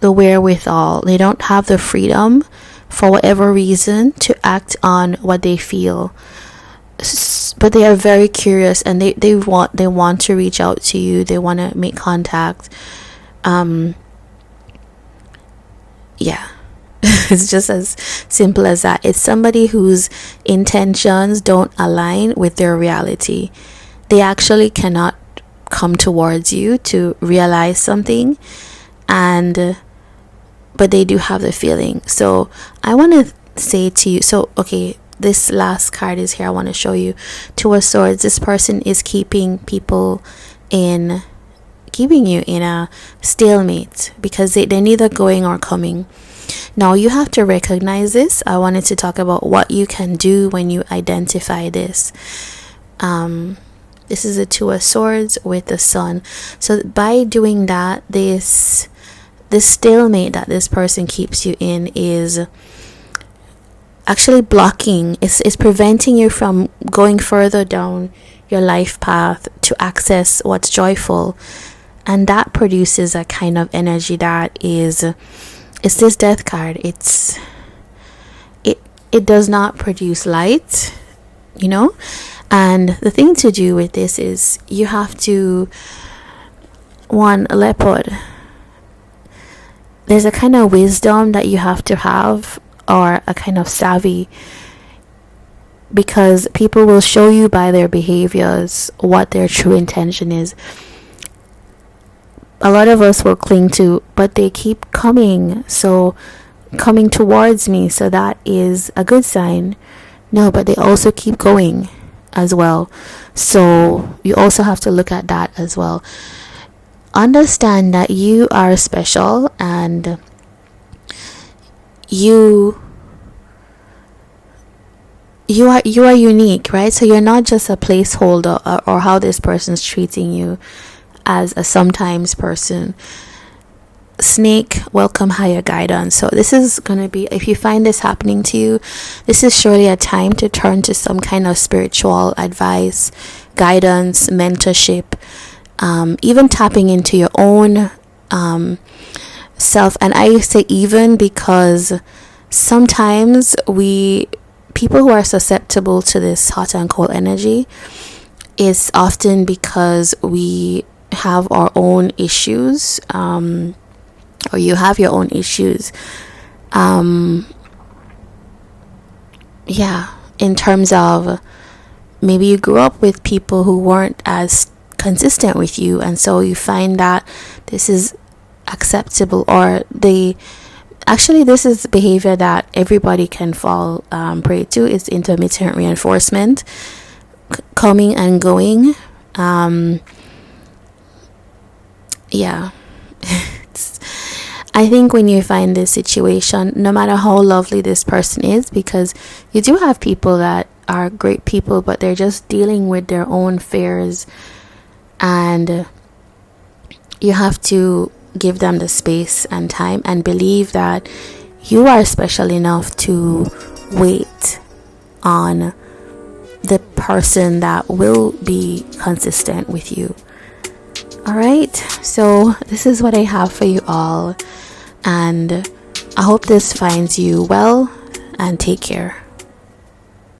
the wherewithal, they don't have the freedom for whatever reason to act on what they feel, but they are very curious, and they want to reach out to you, they want to make contact. Yeah. It's just as simple as that. It's somebody whose intentions don't align with their reality. They actually cannot come towards you to realize something, but they do have the feeling. So I want to say to you, so okay, this last card is here. I want to show you Two of Swords. This person is keeping you in a stalemate because they're neither going or coming. Now you have to recognize this. I wanted to talk about what you can do when you identify this. This is a Two of Swords with the Sun. So by doing that, this stalemate that this person keeps you in is actually blocking. It's preventing you from going further down your life path to access what's joyful, and that produces a kind of energy that is. It's this Death card. It does not produce light, and the thing to do with this is you have to, one, leopard, there's a kind of wisdom that you have to have, or a kind of savvy, because people will show you by their behaviors what their true intention is. A lot of us will cling to, but they keep coming towards me, so that is a good sign. No, but they also keep going as well. So you also have to look at that as well. Understand that you are special, and you are unique, right? So you're not just a placeholder, or how this person's treating you as a sometimes person. Snake, welcome higher guidance. So this is going to be, if you find this happening to you, this is surely a time to turn to some kind of spiritual advice, guidance, mentorship, even tapping into your own self. And I say even because sometimes people who are susceptible to this hot and cold energy, is often because we have our own issues, or you have your own issues, in terms of maybe you grew up with people who weren't as consistent with you, and so you find that this is acceptable, or this is behavior that everybody can fall prey to. It's intermittent reinforcement, coming and going. I think when you find this situation, no matter how lovely this person is, because you do have people that are great people, but they're just dealing with their own fears, and you have to give them the space and time, and believe that you are special enough to wait on the person that will be consistent with you. Alright, so this is what I have for you all, and I hope this finds you well, and take care.